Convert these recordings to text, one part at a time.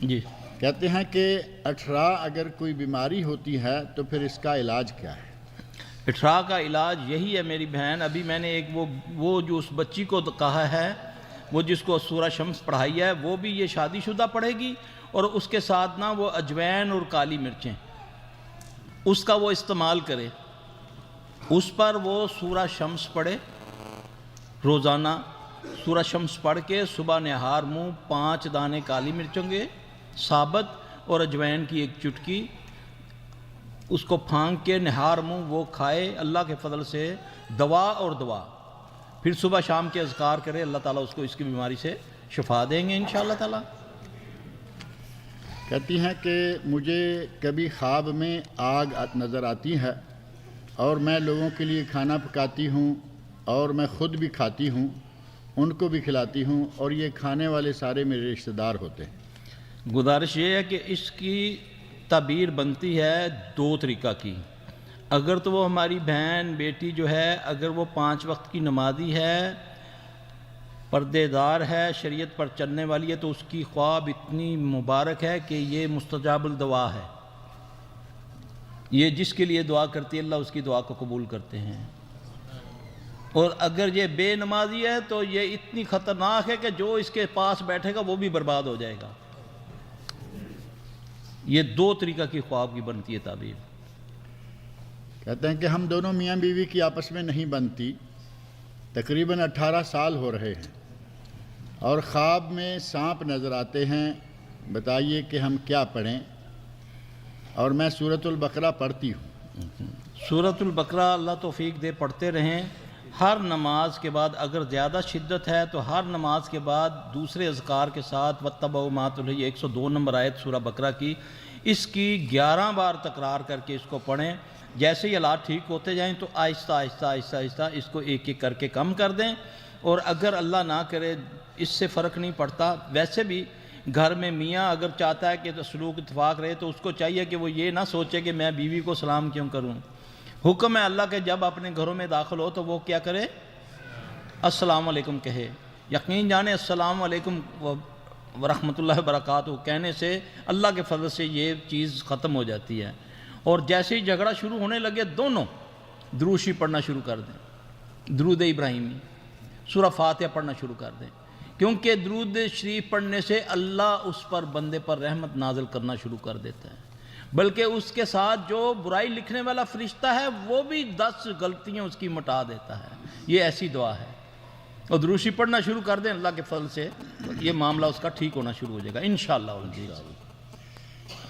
جی کہتے ہیں کہ 18 اگر کوئی بیماری ہوتی ہے تو پھر اس کا علاج کیا ہے؟ 18 کا علاج یہی ہے میری بہن. ابھی میں نے ایک وہ جو اس بچی کو کہا ہے، وہ جس کو سورہ شمس پڑھائی ہے، وہ بھی یہ شادی شدہ پڑھے گی، اور اس کے ساتھ نا وہ اجوین اور کالی مرچیں اس کا وہ استعمال کرے. اس پر وہ سورہ شمس پڑھے روزانہ. سورہ شمس پڑھ کے صبح نہار منہ 5 دانے کالی مرچوں کے ثابت اور اجوین کی 1 چٹکی اس کو پھانک کے نہار منہ وہ کھائے. اللہ کے فضل سے دوا اور دوا. پھر صبح شام کے اذکار کرے، اللہ تعالیٰ اس کو اس کی بیماری سے شفا دیں گے انشاءاللہ تعالیٰ. کہتی ہیں کہ مجھے کبھی خواب میں آگ نظر آتی ہے اور میں لوگوں کے لیے کھانا پکاتی ہوں اور میں خود بھی کھاتی ہوں، ان کو بھی کھلاتی ہوں، اور یہ کھانے والے سارے میرے رشتہ دار ہوتے ہیں. گزارش یہ ہے کہ اس کی تعبیر بنتی ہے 2 طریقہ کی. اگر تو وہ ہماری بہن بیٹی جو ہے، اگر وہ 5 وقت کی نمازی ہے، پردے دار ہے، شریعت پر چلنے والی ہے، تو اس کی خواب اتنی مبارک ہے کہ یہ مستجاب الدعا ہے. یہ جس کے لیے دعا کرتی ہے اللہ اس کی دعا کو قبول کرتے ہیں. اور اگر یہ بے نمازی ہے تو یہ اتنی خطرناک ہے کہ جو اس کے پاس بیٹھے گا وہ بھی برباد ہو جائے گا. یہ 2 طریقہ کی خواب کی بنتی ہے تعبیر. کہتے ہیں کہ ہم دونوں میاں بیوی کی آپس میں نہیں بنتی، تقریباً 18 سال ہو رہے ہیں، اور خواب میں سانپ نظر آتے ہیں. بتائیے کہ ہم کیا پڑھیں؟ اور میں سورۃ البقرہ پڑھتی ہوں. سورۃ البقرہ اللہ توفیق دے پڑھتے رہیں. ہر نماز کے بعد اگر زیادہ شدت ہے تو ہر نماز کے بعد دوسرے اذکار کے ساتھ وَاتَّبَعُوا مَا تُتْلَى 102 نمبر آیت سورہ بقرہ کی، اس کی 11 بار تکرار کر کے اس کو پڑھیں. جیسے ہی حالات ٹھیک ہوتے جائیں تو آہستہ آہستہ آہستہ آہستہ اس کو ایک ایک کر کے کم کر دیں. اور اگر اللہ نہ کرے اس سے فرق نہیں پڑتا، ویسے بھی گھر میں میاں اگر چاہتا ہے کہ سلوک اتفاق رہے تو اس کو چاہیے کہ وہ یہ نہ سوچے کہ میں بیوی کو سلام کیوں کروں. حکم ہے اللہ کے جب اپنے گھروں میں داخل ہو تو وہ کیا کرے؟ السلام علیکم کہے. یقین جانے السلام علیکم ورحمۃ اللہ وبرکاتہ کہنے سے اللہ کے فضل سے یہ چیز ختم ہو جاتی ہے. اور جیسے ہی جھگڑا شروع ہونے لگے دونوں درود شریف پڑھنا شروع کر دیں، درود ابراہیمی، سورہ فاتحہ پڑھنا شروع کر دیں. کیونکہ درود شریف پڑھنے سے اللہ اس پر بندے پر رحمت نازل کرنا شروع کر دیتا ہے. بلکہ اس کے ساتھ جو برائی لکھنے والا فرشتہ ہے وہ بھی 10 غلطیاں اس کی مٹا دیتا ہے. یہ ایسی دعا ہے. اور درود شریف پڑھنا شروع کر دیں، اللہ کے فضل سے یہ معاملہ اس کا ٹھیک ہونا شروع ہو جائے گا انشاءاللہ.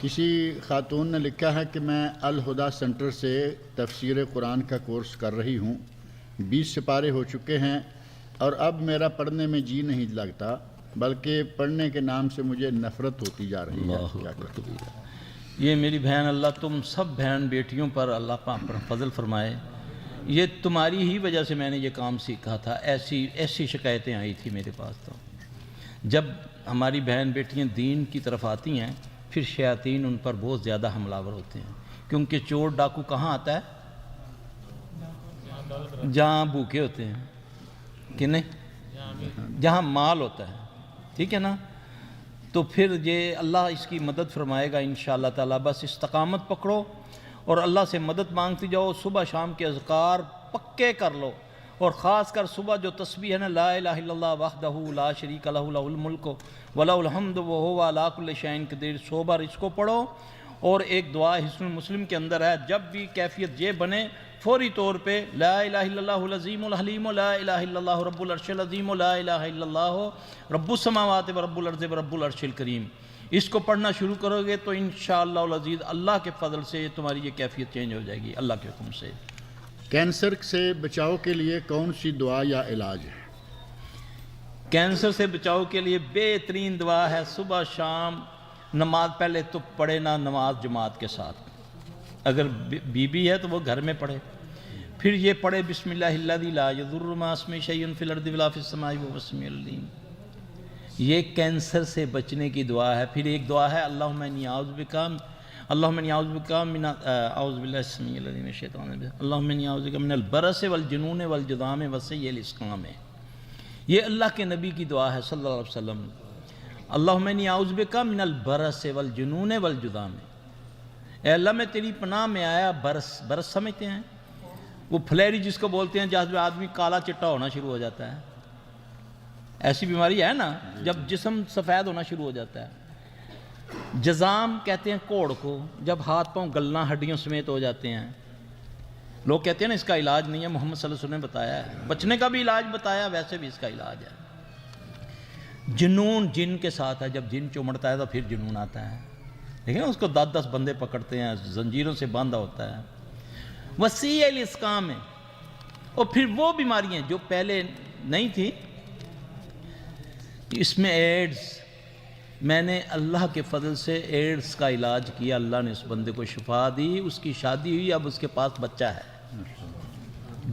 کسی خاتون نے لکھا ہے کہ میں الہدیٰ سینٹر سے تفسیر قرآن کا کورس کر رہی ہوں، 20 سپارے ہو چکے ہیں، اور اب میرا پڑھنے میں جی نہیں لگتا، بلکہ پڑھنے کے نام سے مجھے نفرت ہوتی جا رہی ہے. کیا کروں؟ یہ میری بہن، اللہ تم سب بہن بیٹیوں پر اللہ پاک پر فضل فرمائے. یہ تمہاری ہی وجہ سے میں نے یہ کام سیکھا تھا. ایسی شکایتیں آئی تھی میرے پاس. تو جب ہماری بہن بیٹیاں دین کی طرف آتی ہیں پھر شیاطین ان پر بہت زیادہ حملہ آور ہوتے ہیں. کیونکہ چور ڈاکو کہاں آتا ہے؟ جہاں بھوکے ہوتے ہیں کہ نہیں، جہاں مال ہوتا ہے. ٹھیک ہے نا؟ تو پھر یہ اللہ اس کی مدد فرمائے گا انشاءاللہ تعالیٰ. بس استقامت پکڑو اور اللہ سے مدد مانگتی جاؤ. صبح شام کے اذکار پکے کر لو، اور خاص کر صبح جو تسبیح ہے نا، لا الہ الا اللہ وحدہ لا شریک لہ لہ الملک ولہ الحمد وہو علی کل شیء قدیر. 100 بار اس کو پڑھو. اور ایک دعا حصن مسلم کے اندر ہے، جب بھی کیفیت یہ بنے فوری طور پہ لا الہ الا اللہ العظیم الحلیم لا الہ الا اللہ رب العرش العظیم لا الہ الا اللہ رب السماوات و رب الارض و رب العرش الکریم. اس کو پڑھنا شروع کرو گے تو انشاءاللہ العزیز اللہ کے فضل سے تمہاری یہ کیفیت چینج ہو جائے گی اللہ کے حکم سے. کینسر سے بچاؤ کے لیے کون سی دعا یا علاج ہے؟ کینسر سے بچاؤ کے لیے بہترین دعا ہے صبح شام نماز. پہلے تو پڑھے نا نماز جماعت کے ساتھ، اگر بی ہے تو وہ گھر میں پڑھے. پھر یہ پڑھے بسم اللہ الذی لا یضر مع اسمہ شیء فی الارض ولا فی السماء وہو السمیع العلیم. یہ کینسر سے بچنے کی دعا ہے. پھر ایک دعا ہے اللہم انی اعوذ بک من اعوذ باللہ السمیع العلیم من الشیطان الرجیم اللہم انی اعوذ بک من البرص والجنون والجذام وسیء الاسقام. یہ اللہ کے نبی کی دعا ہے صلی اللہ علیہ وسلم. اللہم انی اعوذ بک من البرص والجنون والجذام، اے اللہ میں تیری پناہ میں آیا برس سمجھتے ہیں وہ پھلیری جس کو بولتے ہیں جہاں آدمی کالا چٹا ہونا شروع ہو جاتا ہے، ایسی بیماری ہے نا جب جسم سفید ہونا شروع ہو جاتا ہے۔ جزام کہتے ہیں کوڑ کو، جب ہاتھ پاؤں گلنا ہڈیوں سمیت ہو جاتے ہیں۔ لوگ کہتے ہیں نا اس کا علاج نہیں ہے، محمد صلی اللہ علیہ وسلم نے بتایا ہے، بچنے کا بھی علاج بتایا، ویسے بھی اس کا علاج ہے۔ جنون جن کے ساتھ ہے، جب جن چمڑتا ہے تو پھر جنون آتا ہے، دیکھیں اس کو 10 بندے پکڑتے ہیں، زنجیروں سے باندھا ہوتا ہے۔ وسیع الاسقام ہے، اور پھر وہ بیماریاں جو پہلے نہیں تھی، اس میں ایڈز، میں نے اللہ کے فضل سے ایڈز کا علاج کیا، اللہ نے اس بندے کو شفا دی، اس کی شادی ہوئی، اب اس کے پاس بچہ ہے۔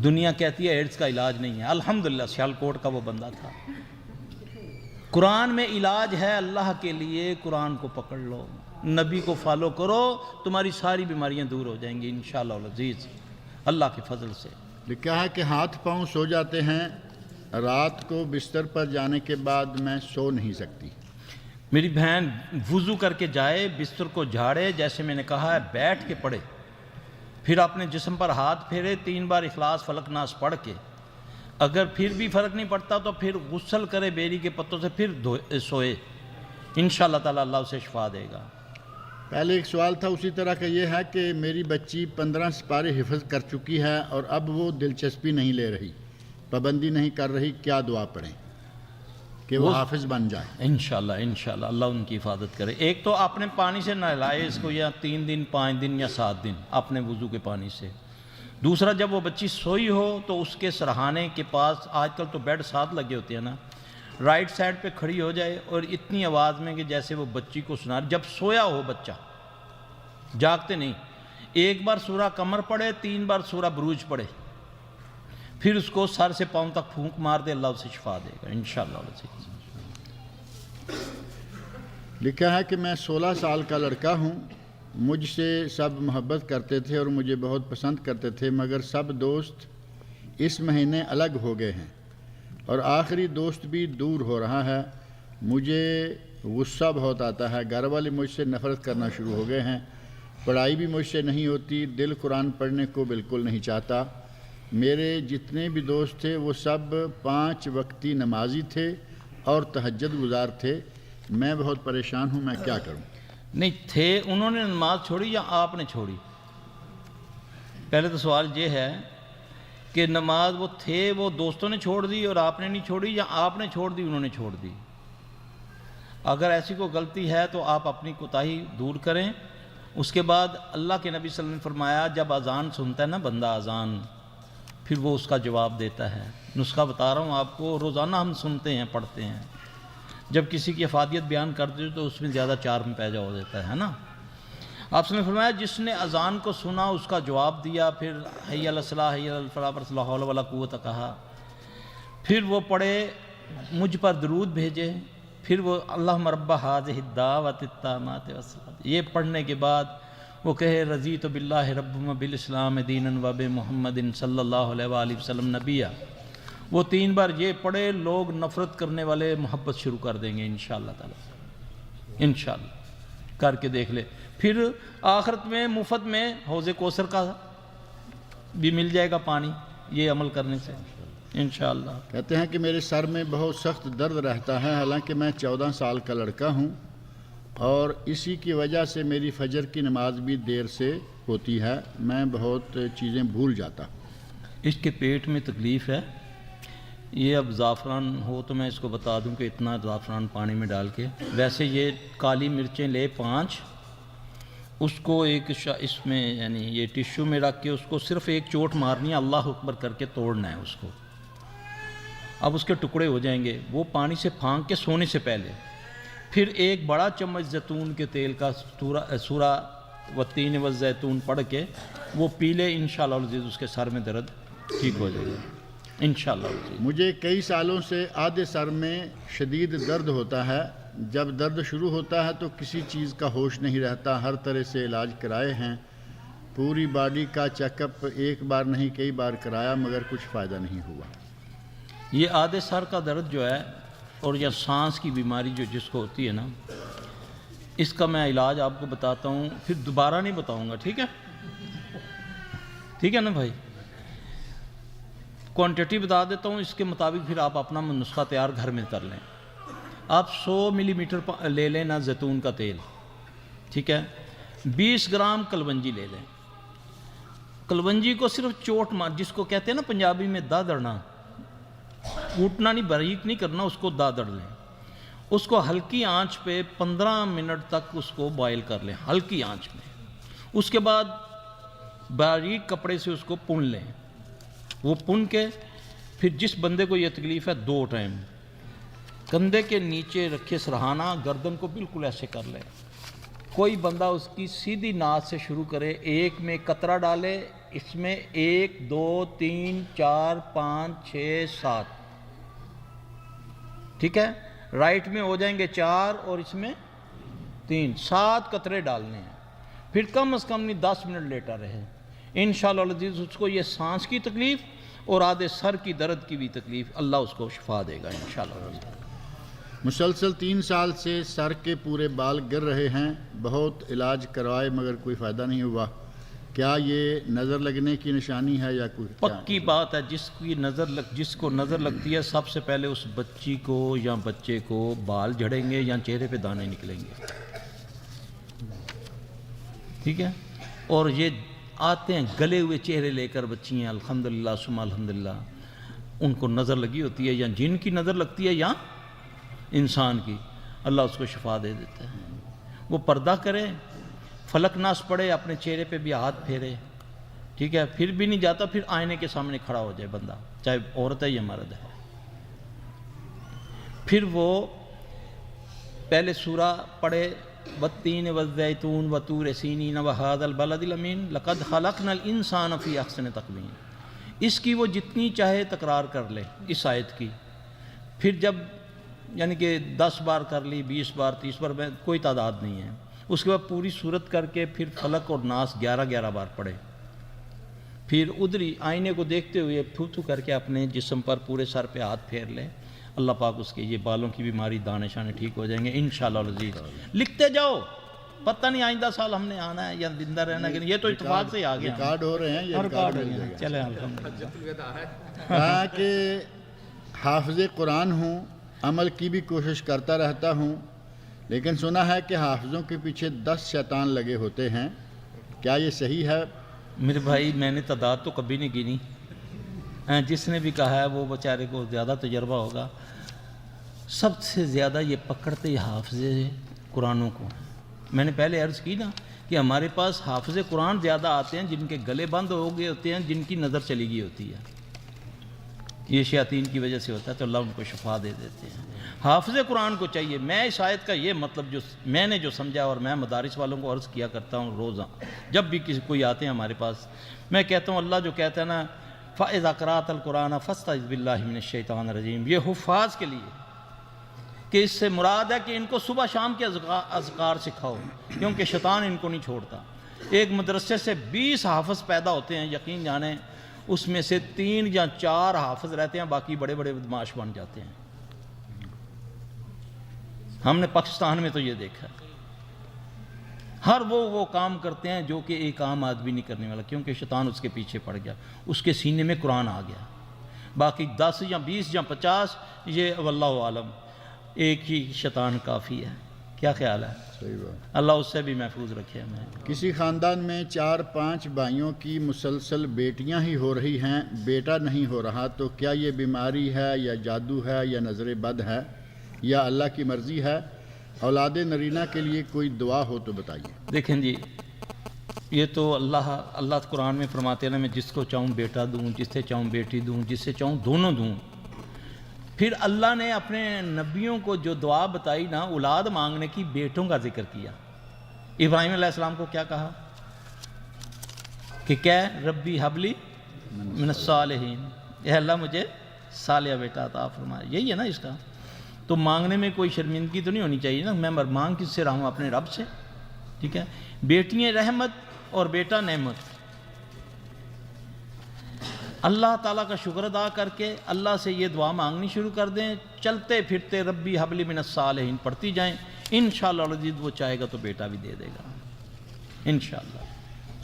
دنیا کہتی ہے ایڈز کا علاج نہیں ہے، الحمدللہ سیالکوٹ کا وہ بندہ تھا۔ قرآن میں علاج ہے اللہ کے لیے، قرآن کو پکڑ لو، نبی کو فالو کرو، تمہاری ساری بیماریاں دور ہو جائیں گی انشاءاللہ العزیز اللہ کے فضل سے۔ لکھا ہے کہ ہاتھ پاؤں سو جاتے ہیں، رات کو بستر پر جانے کے بعد میں سو نہیں سکتی۔ میری بہن وضو کر کے جائے، بستر کو جھاڑے، جیسے میں نے کہا ہے بیٹھ کے پڑھے، پھر اپنے جسم پر ہاتھ پھیرے، 3 بار اخلاص فلق ناس پڑھ کے، اگر پھر بھی فرق نہیں پڑتا تو پھر غسل کرے بیری کے پتوں سے، پھر سوئے، انشاءاللہ تعالی اللہ اسے شفا دے گا۔ پہلے ایک سوال تھا اسی طرح کا، یہ ہے کہ میری بچی 15 سپارے حفظ کر چکی ہے اور اب وہ دلچسپی نہیں لے رہی، پابندی نہیں کر رہی، کیا دعا پڑھیں کہ وہ حافظ بن جائے؟ انشاءاللہ اللہ ان کی حفاظت کرے۔ ایک تو اپنے پانی سے نہلائے اس کو، یا 3 دن 5 دن یا 7 دن اپنے وضو کے پانی سے۔ دوسرا، جب وہ بچی سوئی ہو تو اس کے سرہانے کے پاس، آج کل تو بیڈ ساتھ لگے ہوتے ہیں نا، رائٹ سائڈ پہ کھڑی ہو جائے اور اتنی آواز میں کہ جیسے وہ بچی کو سنا، جب سویا ہو بچہ، جاگتے نہیں، 1 بار سورہ قمر پڑھے، 3 بار سورہ بروج پڑھے، پھر اس کو سر سے پاؤں تک پھونک مار دے، اللہ اسے شفا دے گا انشاءاللہ۔ لکھا ہے کہ میں 16 سال کا لڑکا ہوں، مجھ سے سب محبت کرتے تھے اور مجھے بہت پسند کرتے تھے، مگر سب دوست اس مہینے الگ ہو گئے ہیں اور آخری دوست بھی دور ہو رہا ہے۔ مجھے غصہ بہت آتا ہے، گھر والے مجھ سے نفرت کرنا شروع ہو گئے ہیں، پڑھائی بھی مجھ سے نہیں ہوتی، دل قرآن پڑھنے کو بالکل نہیں چاہتا۔ میرے جتنے بھی دوست تھے وہ سب 5 وقتی نمازی تھے اور تہجد گزار تھے، میں بہت پریشان ہوں، میں کیا کروں؟ نہیں تھے، انہوں نے نماز چھوڑی یا آپ نے چھوڑی؟ پہلے تو سوال یہ ہے کہ نماز وہ تھے، وہ دوستوں نے چھوڑ دی اور آپ نے نہیں چھوڑی، یا آپ نے چھوڑ دی انہوں نے چھوڑ دی؟ اگر ایسی کوئی غلطی ہے تو آپ اپنی کوتاہی دور کریں۔ اس کے بعد اللہ کے نبی صلی اللہ علیہ وسلم نے فرمایا، جب اذان سنتا ہے نا بندہ اذان، پھر وہ اس کا جواب دیتا ہے۔ نسخہ بتا رہا ہوں آپ کو، روزانہ ہم سنتے ہیں، پڑھتے ہیں، جب کسی کی افادیت بیان کرتے تو اس میں زیادہ چارم پیدا ہو دیتا ہے نا۔ آپ نے فرمایا جس نے اذان کو سنا اس کا جواب دیا، پھر حی علی الصلاۃ حی علی الفلاح پر لا حول ولا قوت کہا، پھر وہ پڑھے، مجھ پر درود بھیجے، پھر وہ اللہم رب ھذہ الدعوۃ التامۃ والصلاۃ، یہ پڑھنے کے بعد وہ کہے رضیت باللہ ربا وبالاسلام دینا وبمحمد صلی اللہ علیہ وآلہ وسلم نبیہ، وہ 3 بار یہ پڑھے، لوگ نفرت کرنے والے محبت شروع کر دیں گے انشاءاللہ تعالی، انشاءاللہ کر کے دیکھ لے۔ پھر آخرت میں مفت میں حوض کوثر کا بھی مل جائے گا پانی، یہ عمل کرنے سے انشاءاللہ۔ کہتے ہیں کہ میرے سر میں بہت سخت درد رہتا ہے، حالانکہ میں 14 سال کا لڑکا ہوں اور اسی کی وجہ سے میری فجر کی نماز بھی دیر سے ہوتی ہے، میں بہت چیزیں بھول جاتا ہوں۔ اس کے پیٹ میں تکلیف ہے، یہ اب زعفران ہو تو میں اس کو بتا دوں کہ اتنا زعفران پانی میں ڈال کے، ویسے یہ کالی مرچیں لے 5، اس کو ایک اس میں یعنی یہ ٹشو میں رکھ کے اس کو صرف ایک چوٹ مارنی ہے، اللہ اکبر کر کے توڑنا ہے اس کو، اب اس کے ٹکڑے ہو جائیں گے، وہ پانی سے پھانک کے سونے سے پہلے، پھر 1 بڑا چمچ زیتون کے تیل کا سورہ والتین والزیتون پڑھ کے وہ پی لے، انشاءاللہ العزیز اس کے سر میں درد ٹھیک ہو جائے گا انشاءاللہ العزیز۔ مجھے کئی سالوں سے آدھے سر میں شدید درد ہوتا ہے، جب درد شروع ہوتا ہے تو کسی چیز کا ہوش نہیں رہتا، ہر طرح سے علاج کرائے ہیں، پوری باڈی کا چیک اپ 1 بار نہیں کئی بار کرایا مگر کچھ فائدہ نہیں ہوا۔ یہ آدھے سر کا درد جو ہے اور یا سانس کی بیماری جو جس کو ہوتی ہے نا، اس کا میں علاج آپ کو بتاتا ہوں، پھر دوبارہ نہیں بتاؤں گا، ٹھیک ہے؟ ٹھیک ہے نا بھائی؟ کوانٹٹی بتا دیتا ہوں، اس کے مطابق پھر آپ اپنا نسخہ تیار گھر میں کر لیں۔ آپ 100 ملی میٹر لے لیں نا زیتون کا تیل، ٹھیک ہے؟ 20 گرام کلونجی لے لیں۔ کلونجی کو صرف چوٹ مار، جس کو کہتے ہیں نا پنجابی میں دادڑنا، کوٹنا نہیں، باریک نہیں کرنا، اس کو دادڑ لیں۔ اس کو ہلکی آنچ پہ 15 منٹ تک اس کو بوائل کر لیں، ہلکی آنچ میں۔ اس کے بعد باریک کپڑے سے اس کو پن لیں۔ وہ پن کے پھر جس بندے کو یہ تکلیف ہے 2 ٹائم کندھے کے نیچے رکھے سرہانہ، گردن کو بالکل ایسے کر لیں۔ کوئی بندہ اس کی سیدھی ناک سے شروع کرے، ایک میں قطرہ ڈالے، اس میں 1 2 3 4 5 6 7، ٹھیک ہے؟ رائٹ میں ہو جائیں گے 4 اور اس میں 3، 7 قطرے ڈالنے ہیں۔ پھر کم از کم نہیں 10 منٹ لیٹا رہے۔ انشاءاللہ العزیز اس کو یہ سانس کی تکلیف اور آدھے سر کی درد کی بھی تکلیف، اللہ اس کو شفا دے گا انشاءاللہ العزیز۔ مسلسل 3 سال سے سر کے پورے بال گر رہے ہیں، بہت علاج کروائے مگر کوئی فائدہ نہیں ہوا، کیا یہ نظر لگنے کی نشانی ہے یا کوئی پکی بات ہے، جس کو نظر لگتی ہے سب سے پہلے اس بچی کو یا بچے کو بال جھڑیں گے یا چہرے پہ دانے نکلیں گے، ٹھیک ہے؟ اور یہ آتے ہیں گلے ہوئے چہرے لے کر بچیاں، الحمدللہ ثم الحمدللہ، ان کو نظر لگی ہوتی ہے، یا جن کی نظر لگتی ہے یا انسان کی، اللہ اس کو شفا دے دیتا ہے۔ وہ پردہ کرے، فلک ناس پڑھے، اپنے چہرے پہ بھی ہاتھ پھیرے، ٹھیک ہے؟ پھر بھی نہیں جاتا، پھر آئینے کے سامنے کھڑا ہو جائے بندہ، چاہے عورت ہے یا مرد ہے۔ پھر وہ پہلے سورہ پڑھے، والتین والزیتون وطور سینین وہذا البلد الامین لقد خلقنا الانسان فی احسن تقویم، اس کی وہ جتنی چاہے تکرار کر لے اس آیت کی، پھر جب یعنی کہ 10 بار کر لی، 20 بار، 30 بار، کوئی تعداد نہیں ہے، اس کے بعد پوری صورت کر کے پھر فلک اور ناس 11 بار پڑھے، پھر ادھری آئینے کو دیکھتے ہوئے تھو تھو کر کے اپنے جسم پر پورے سر پہ ہاتھ پھیر لے، اللہ پاک اس کے یہ بالوں کی بیماری، دانے شانے ٹھیک ہو جائیں گے انشاءاللہ العزیز۔ لکھتے جاؤ، پتہ نہیں آئندہ سال ہم نے آنا ہے یا زندہ رہنا ہے، یہ تو اتفاق سے ہی آ گیا، ریکارڈ ہو رہے ہیں، یہ ریکارڈ ہو جائے گا۔ چلیں الحمدللہ۔ کہا کہ حافظ قرآن ہوں، عمل کی بھی کوشش کرتا رہتا ہوں، لیکن سنا ہے کہ حافظوں کے پیچھے 10 شیطان لگے ہوتے ہیں، کیا یہ صحیح ہے؟ میرے بھائی میں نے تعداد تو کبھی نہیں گنی، جس نے بھی کہا ہے وہ بیچارے کو زیادہ تجربہ ہوگا۔ سب سے زیادہ یہ پکڑتے حافظ قرآنوں کو، میں نے پہلے عرض کی نا کہ ہمارے پاس حافظ قرآن زیادہ آتے ہیں جن کے گلے بند ہو گئے ہوتے ہیں، جن کی نظر چلی گئی ہوتی ہے، یہ شیاطین کی وجہ سے ہوتا ہے، تو اللہ ان کو شفا دے دیتے ہیں۔ حافظ قرآن کو چاہیے، میں اس آیت کا یہ مطلب جو میں نے جو سمجھا، اور میں مدارس والوں کو عرض کیا کرتا ہوں روزہ، جب بھی کوئی آتے ہیں ہمارے پاس، میں کہتا ہوں اللہ جو کہتا ہے نا فَإِذَا قَرَأْتَ الْقُرْآنَ فَاسْتَعِذْ بِاللَّهِ مِنَ الشَّيْطَانِ الرَّجِيمِ، یہ حفاظ کے لیے، کہ اس سے مراد ہے کہ ان کو صبح شام کے اذکار سکھاؤ، کیونکہ شیطان ان کو نہیں چھوڑتا۔ ایک مدرسے سے 20 حافظ پیدا ہوتے ہیں، یقین جانیں اس میں سے 3 یا 4 حافظ رہتے ہیں، باقی بڑے بڑے بدماش بن جاتے ہیں۔ ہم نے پاکستان میں تو یہ دیکھا ہے، ہر وہ کام کرتے ہیں جو کہ ایک عام آدمی نہیں کرنے والا، کیونکہ شیطان اس کے پیچھے پڑ گیا، اس کے سینے میں قرآن آ گیا۔ باقی 10 یا 20 یا 50 یہ واللہ عالم، ایک ہی شیطان کافی ہے۔ کیا خیال ہے؟ صحیح بات۔ اللہ اس سے بھی محفوظ رکھے ہمیں۔ کسی خاندان میں 4-5 بھائیوں کی مسلسل بیٹیاں ہی ہو رہی ہیں، بیٹا نہیں ہو رہا، تو کیا یہ بیماری ہے یا جادو ہے یا نظر بد ہے یا اللہ کی مرضی ہے؟ اولاد نرینہ کے لیے کوئی دعا ہو تو بتائیے۔ دیکھیں جی، یہ تو اللہ قرآن میں فرماتے ہیں نا، میں جس کو چاہوں بیٹا دوں، جس سے چاہوں بیٹی دوں، جس سے چاہوں دونوں دوں۔ پھر اللہ نے اپنے نبیوں کو جو دعا بتائی نا اولاد مانگنے کی، بیٹوں کا ذکر کیا۔ ابراہیم علیہ السلام کو کیا کہا کہ کیا ربی حبلی من الصالحین، اے اللہ مجھے صالح بیٹا عطا فرما، یہی ہے نا اس کا۔ تو مانگنے میں کوئی شرمندگی تو نہیں ہونی چاہیے نا، میں مانگ کس سے رہا ہوں؟ اپنے رب سے، ٹھیک ہے؟ بیٹیاں رحمت اور بیٹا نعمت۔ اللہ تعالیٰ کا شکر ادا کر کے اللہ سے یہ دعا مانگنی شروع کر دیں، چلتے پھرتے ربی حبلی من الصالحین پڑھتی جائیں، انشاءاللہ العزیز وہ چاہے گا تو بیٹا بھی دے دے گا انشاءاللہ۔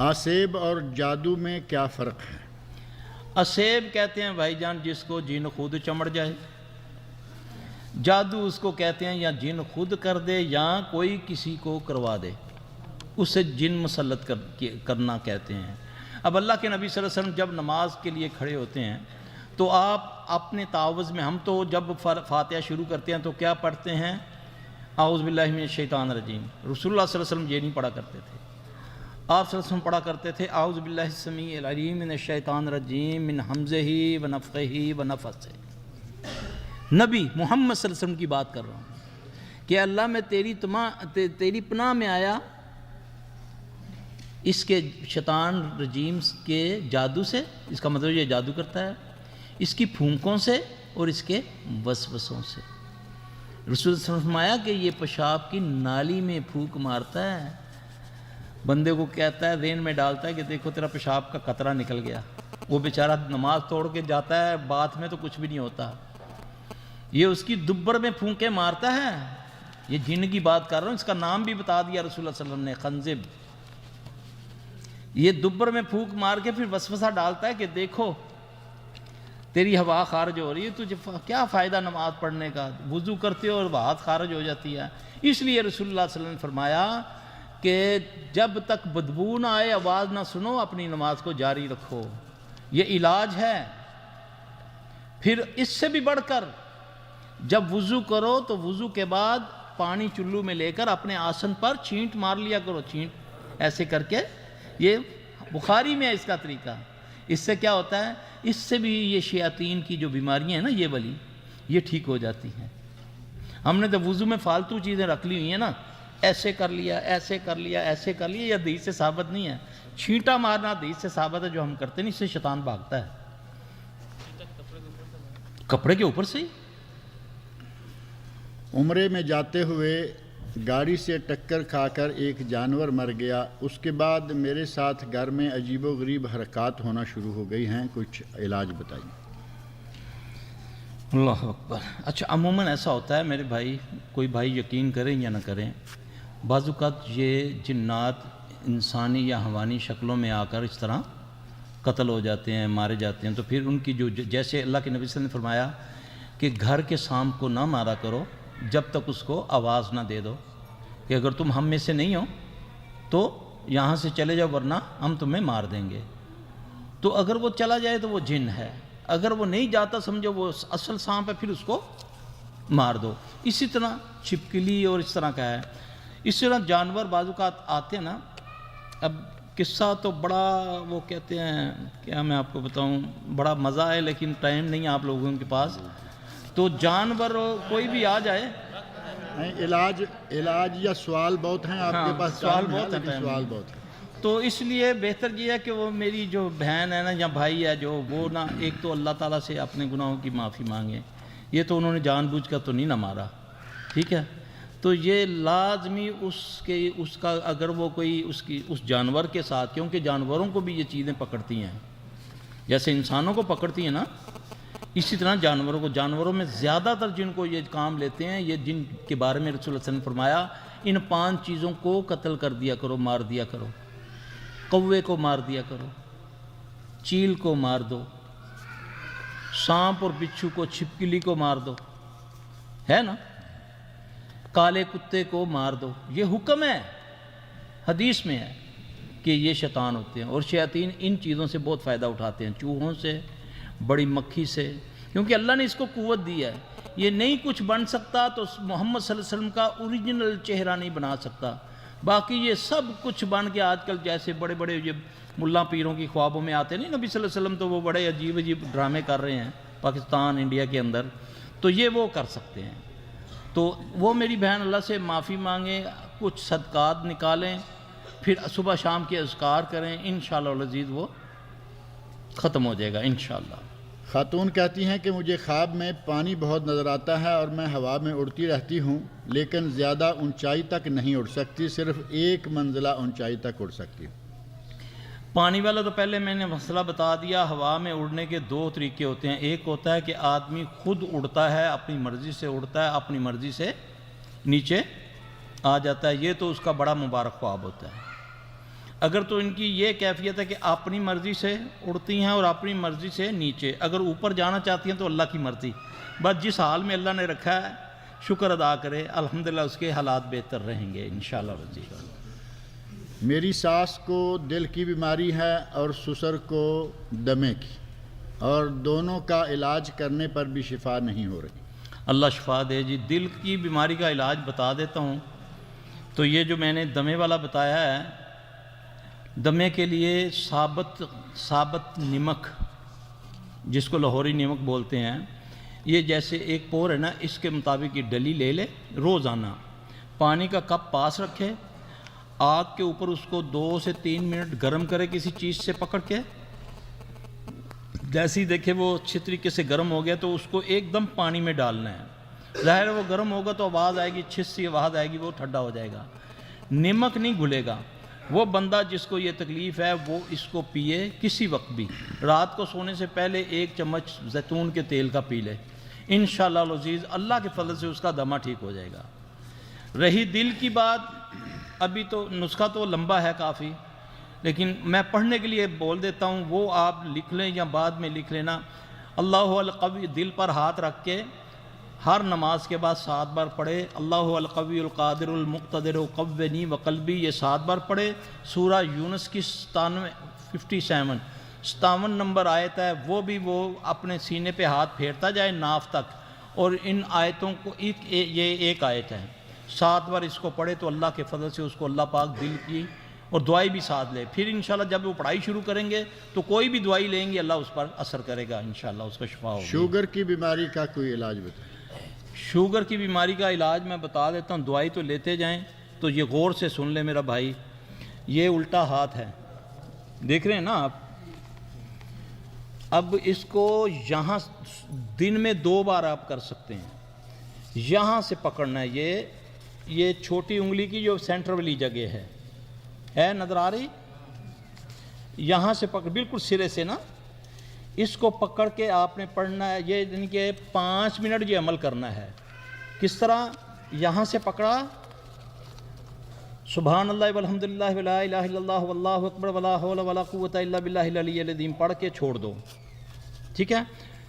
آسیب اور جادو میں کیا فرق ہے؟ اسیب کہتے ہیں بھائی جان جس کو جن خود چمڑ جائے، جادو اس کو کہتے ہیں یا جن خود کر دے یا کوئی کسی کو کروا دے، اسے جن مسلط کرنا کہتے ہیں۔ اب اللہ کے نبی صلی اللہ علیہ وسلم جب نماز کے لیے کھڑے ہوتے ہیں تو آپ اپنے تعوذ میں، ہم تو جب فاتحہ شروع کرتے ہیں تو کیا پڑھتے ہیں؟ اعوذ باللہ من الشیطان الرجیم۔ رسول اللہ صلی اللہ علیہ وسلم یہ نہیں پڑھا کرتے تھے، آپ صلی اللہ علیہ وسلم پڑھا کرتے تھے اعوذ باللہ السمیع العلیم من الشیطان الرجیم من حمزہ ونفخہ ونفثہ۔ نبی محمد صلی اللہ علیہ وسلم کی بات کر رہا ہوں کہ اللہ میں تیری پناہ میں آیا اس کے شیطان رجیم کے جادو سے، اس کا مطلب یہ جادو کرتا ہے، اس کی پھونکوں سے اور اس کے وسوسوں سے۔ رسول اللہ صلی اللہ علیہ وسلم نے فرمایا کہ یہ پیشاب کی نالی میں پھونک مارتا ہے، بندے کو کہتا ہے، ذہن میں ڈالتا ہے کہ دیکھو تیرا پیشاب کا قطرہ نکل گیا، وہ بیچارہ نماز توڑ کے جاتا ہے، بات میں تو کچھ بھی نہیں ہوتا، یہ اس کی دبر میں پھونکے مارتا ہے۔ یہ جن کی بات کر رہا ہوں، اس کا نام بھی بتا دیا رسول اللہ صلی اللہ علیہ وسلم نے، خنزب۔ یہ دبر میں پھونک مار کے پھر وسوسہ ڈالتا ہے کہ دیکھو تیری ہوا خارج ہو رہی ہے، تجھے کیا فائدہ نماز پڑھنے کا، وضو کرتے ہو اور بات خارج ہو جاتی ہے۔ اس لیے رسول اللہ صلی اللہ علیہ وسلم نے فرمایا کہ جب تک بدبو نہ آئے، آواز نہ سنو، اپنی نماز کو جاری رکھو، یہ علاج ہے۔ پھر اس سے بھی بڑھ کر جب وضو کرو تو وضو کے بعد پانی چلو میں لے کر اپنے آسن پر چھینٹ مار لیا کرو، چھینٹ ایسے کر کے، یہ بخاری میں ہے اس کا طریقہ۔ اس سے کیا ہوتا ہے؟ اس سے بھی یہ شیاطین کی جو بیماریاں ہیں نا، یہ والی، یہ ٹھیک ہو جاتی ہیں۔ ہم نے تو وضو میں فالتو چیزیں رکھ لی ہوئی ہیں نا، ایسے کر لیا، ایسے کر لیا، ایسے کر لیا، یہ حدیث سے ثابت نہیں ہے۔ چھینٹا مارنا حدیث سے ثابت ہے، جو ہم کرتے نہیں، اس سے شیطان بھاگتا ہے۔ کپڑے کے اوپر سے ہی۔ عمرے میں جاتے ہوئے گاڑی سے ٹکر کھا کر ایک جانور مر گیا، اس کے بعد میرے ساتھ گھر میں عجیب و غریب حرکات ہونا شروع ہو گئی ہیں، کچھ علاج بتائیے۔ اللہ اکبر۔ اچھا، عموماً ایسا ہوتا ہے میرے بھائی، کوئی بھائی یقین کریں یا نہ کریں، بعض اوقات یہ جنات انسانی یا حیوانی شکلوں میں آ کر اس طرح قتل ہو جاتے ہیں، مارے جاتے ہیں، تو پھر ان کی جو، جیسے اللہ کے نبی صلی اللہ علیہ وسلم نے فرمایا کہ گھر کے سانپ کو نہ مارا کرو جب تک اس کو آواز نہ دے دو کہ اگر تم ہم میں سے نہیں ہو تو یہاں سے چلے جاؤ ورنہ ہم تمہیں مار دیں گے۔ تو اگر وہ چلا جائے تو وہ جن ہے، اگر وہ نہیں جاتا سمجھو وہ اصل سانپ ہے، پھر اس کو مار دو۔ اسی طرح چھپکلی اور اس طرح کا ہے۔ اس طرح جانور بعض اوقات آتے ہیں نا۔ اب قصہ تو بڑا، وہ کہتے ہیں کیا میں آپ کو بتاؤں، بڑا مزہ ہے لیکن ٹائم نہیں ہے آپ لوگوں کے پاس، تو جانور کوئی بھی آ جائے۔ علاج یا سوال بہت ہیں آپ کے پاس، سوال بہت ہیں، سوال بہت ہیں، تو اس لیے بہتر یہ ہے کہ وہ میری جو بہن ہے نا یا بھائی ہے جو، وہ نا ایک تو اللہ تعالیٰ سے اپنے گناہوں کی معافی مانگے۔ یہ تو انہوں نے جان بوجھ کر تو نہیں نہ مارا، ٹھیک ہے؟ تو یہ لازمی اس کا اگر وہ کوئی اس جانور کے ساتھ، کیونکہ جانوروں کو بھی یہ چیزیں پکڑتی ہیں جیسے انسانوں کو پکڑتی ہیں نا، اسی طرح جانوروں میں زیادہ تر جن کو یہ کام لیتے ہیں، یہ جن کے بارے میں رسول اللہ صلی اللہ علیہ وسلم نے فرمایا ان 5 چیزوں کو قتل کر دیا کرو، مار دیا کرو۔ کوے کو مار دیا کرو، چیل کو مار دو، سانپ اور بچھو کو، چھپکلی کو مار دو، ہے نا، کالے کتے کو مار دو۔ یہ حکم ہے، حدیث میں ہے کہ یہ شیطان ہوتے ہیں، اور شیاطین ان چیزوں سے بہت فائدہ اٹھاتے ہیں، چوہوں سے، بڑی مکھی سے، کیونکہ اللہ نے اس کو قوت دی ہے۔ یہ نہیں کچھ بن سکتا تو محمد صلی اللہ علیہ وسلم کا اوریجنل چہرہ نہیں بنا سکتا، باقی یہ سب کچھ بن کے آج کل جیسے بڑے بڑے یہ ملا پیروں کی خوابوں میں آتے نہیں نبی صلی اللہ علیہ وسلم، تو وہ بڑے عجیب عجیب ڈرامے کر رہے ہیں پاکستان، انڈیا کے اندر، تو یہ وہ کر سکتے ہیں۔ تو وہ میری بہن اللہ سے معافی مانگیں، کچھ صدقات نکالیں، پھر صبح شام کے اذکار کریں، انشاءاللہ العزیز وہ ختم ہو جائے گا انشاءاللہ۔ خاتون کہتی ہیں کہ مجھے خواب میں پانی بہت نظر آتا ہے اور میں ہوا میں اڑتی رہتی ہوں، لیکن زیادہ اونچائی تک نہیں اڑ سکتی، صرف 1 منزلہ اونچائی تک اڑ سکتی ہوں۔ پانی والا تو پہلے میں نے مسئلہ بتا دیا. ہوا میں اڑنے کے دو طریقے ہوتے ہیں. ایک ہوتا ہے کہ آدمی خود اڑتا ہے, اپنی مرضی سے اڑتا ہے, اپنی مرضی سے نیچے آ جاتا ہے. یہ تو اس کا بڑا مبارک خواب ہوتا ہے. اگر تو ان کی یہ کیفیت ہے کہ اپنی مرضی سے اڑتی ہیں اور اپنی مرضی سے نیچے, اگر اوپر جانا چاہتی ہیں تو اللہ کی مرضی, بس جس حال میں اللہ نے رکھا ہے شکر ادا کرے, الحمدللہ اس کے حالات بہتر رہیں گے انشاءاللہ وزیر. میری ساس کو دل کی بیماری ہے اور سسر کو دمے کی, اور دونوں کا علاج کرنے پر بھی شفا نہیں ہو رہی. اللہ شفا دے جی. دل کی بیماری کا علاج بتا دیتا ہوں. تو یہ جو میں نے دمے والا بتایا ہے, دمے کے لیے ثابت نمک, جس کو لاہوری نمک بولتے ہیں, یہ جیسے ایک پور ہے نا, اس کے مطابق یہ ڈلی لے لے, روزانہ پانی کا کپ پاس رکھے, آگ کے اوپر اس کو 2 سے 3 منٹ گرم کرے کسی چیز سے پکڑ کے. جیسے ہی دیکھے وہ اچھی طریقے سے گرم ہو گیا تو اس کو ایک دم پانی میں ڈالنا ہے. ظاہر ہے وہ گرم ہوگا تو آواز آئے گی, چھس سی آواز آئے گی, وہ ٹھنڈا ہو جائے گا. نمک نہیں گھلے گا. وہ بندہ جس کو یہ تکلیف ہے وہ اس کو پیے کسی وقت بھی, رات کو سونے سے پہلے 1 چمچ زیتون کے تیل کا پی لے, انشاءاللہ العزیز اللہ کے فضل سے اس کا دمہ ٹھیک ہو جائے گا. رہی دل کی بات, ابھی تو نسخہ تو لمبا ہے کافی, لیکن میں پڑھنے کے لیے بول دیتا ہوں, وہ آپ لکھ لیں یا بعد میں لکھ لینا. اللہ القوی, دل پر ہاتھ رکھ کے ہر نماز کے بعد 7 بار پڑھے. اللہ القوی القادر المقتدر قوّنی وقلبی, یہ 7 بار پڑھے. سورہ یونس کی 57 نمبر آیت ہے, وہ بھی وہ اپنے سینے پہ ہاتھ پھیرتا جائے ناف تک, اور ان آیتوں کو یہ ایک آیت ہے, 7 بار اس کو پڑھے تو اللہ کے فضل سے اس کو اللہ پاک دل کی اور دعائی بھی ساتھ لے. پھر انشاءاللہ جب وہ پڑھائی شروع کریں گے تو کوئی بھی دعائی لیں گے اللہ اس پر اثر کرے گا, انشاءاللہ اس کا شفا ہوگا. شوگر کی بیماری کا کوئی علاج بتائیں. شوگر کی بیماری کا علاج میں بتا دیتا ہوں, دعائی تو لیتے جائیں. تو یہ غور سے سن لے میرا بھائی, یہ الٹا ہاتھ ہے, دیکھ رہے ہیں نا آپ. اب اس کو یہاں دن میں 2 بار آپ کر سکتے ہیں. یہاں سے پکڑنا ہے, یہ چھوٹی انگلی کی جو سینٹر والی جگہ ہے نظر آ رہی, یہاں سے پکڑ, بالکل سرے سے نا, اس کو پکڑ کے آپ نے پڑھنا ہے. یہ یعنی کہ 5 منٹ یہ عمل کرنا ہے. کس طرح؟ یہاں سے پکڑا, سبحان اللہ والحمدللہ ولا الہ الا اللہ واللہ اکبر ولا حول ولا قوت الا باللہ العلی العظیم پڑھ کے چھوڑ دو, ٹھیک ہے.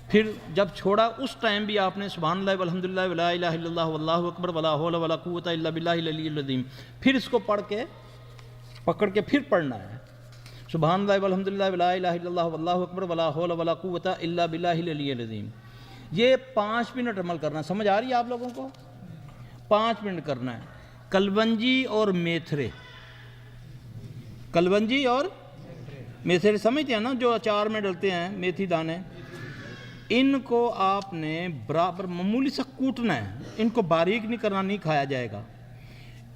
پھر جب چھوڑا اس ٹائم بھی آپ نے سبحان اللہ والحمدللہ ولا الہ الا اللہ واللہ اکبر ولا حول ولا قوت الا باللہ العلی العظیم, پھر اس کو پڑھ کے پکڑ کے پھر پڑھنا ہے. سبحان اللہ والحمدللہ ولا الہ الا اللہ واللہ اکبر ولا حول ولا قوت الا باللہ العلی العظیم. یہ 5 منٹ عمل کرنا. سمجھ آ رہی ہے آپ لوگوں کو؟ 5 منٹ کرنا ہے. کلونجی اور میتھرے, کلونجی اور میتھرے سمجھتے ہیں نا, جو اچار میں ڈلتے ہیں میتھی دانے, ان کو آپ نے برابر معمولی سا کوٹنا ہے. ان کو باریک نہیں کرنا, نہیں کھایا جائے گا.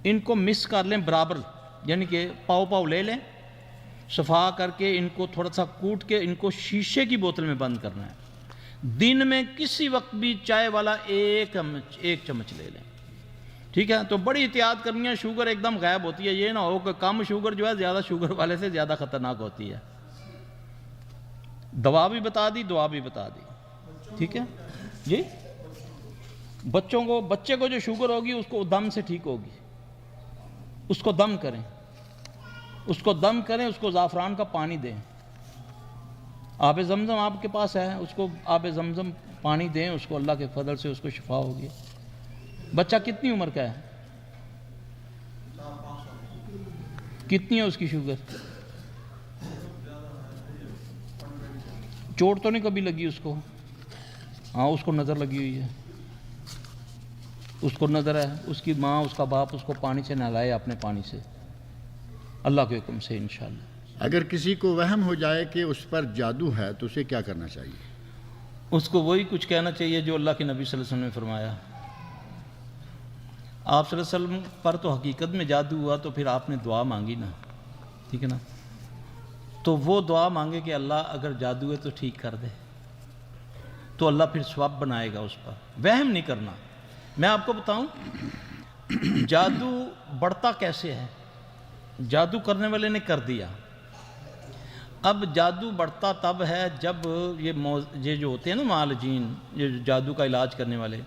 ان کو مکس کر لیں برابر, یعنی کہ پاؤ لے لیں, صفا کر کے ان کو تھوڑا سا کوٹ کے ان کو شیشے کی بوتل میں بند کرنا ہے. دن میں کسی وقت بھی چائے والا 1 چمچ لے لیں, ٹھیک ہے. تو بڑی احتیاط کرنی ہے, شوگر ایک دم غائب ہوتی ہے. یہ نہ ہو کہ کم شوگر جو ہے زیادہ شوگر والے سے زیادہ خطرناک ہوتی ہے. دوا بھی بتا دی, دعا بھی بتا دی, ٹھیک ہے جی. بچے کو جو شوگر ہوگی اس کو دم سے ٹھیک ہوگی. اس کو دم کریں, اس کو زعفران کا پانی دیں. آب زمزم آپ کے پاس ہے, اس کو آب زمزم پانی دیں, اس کو اللہ کے فضل سے اس کو شفا ہوگی. بچہ کتنی عمر کا ہے؟ کتنی ہے اس کی شوگر؟ چوٹ تو نہیں کبھی لگی اس کو؟ ہاں اس کو نظر لگی ہوئی ہے, اس کو نظر ہے. اس کی ماں, اس کا باپ اس کو پانی سے نہلائے, اپنے پانی سے, اللہ کے حکم سے انشاءاللہ. اگر کسی کو وہم ہو جائے کہ اس پر جادو ہے تو اسے کیا کرنا چاہیے؟ اس کو وہی کچھ کہنا چاہیے جو اللہ کے نبی صلی اللہ علیہ وسلم نے فرمایا. آپ صلی اللہ علیہ وسلم پر تو حقیقت میں جادو ہوا تو پھر آپ نے دعا مانگی نا, ٹھیک ہے نا. تو وہ دعا مانگے کہ اللہ اگر جادو ہے تو ٹھیک کر دے, تو اللہ پھر ثواب بنائے گا اس پر. وہم نہیں کرنا. میں آپ کو بتاؤں جادو بڑھتا کیسے ہے. جادو کرنے والے نے کر دیا, اب جادو بڑھتا تب ہے جب یہ جو ہوتے ہیں نا معالجین، یہ جادو کا علاج کرنے والے،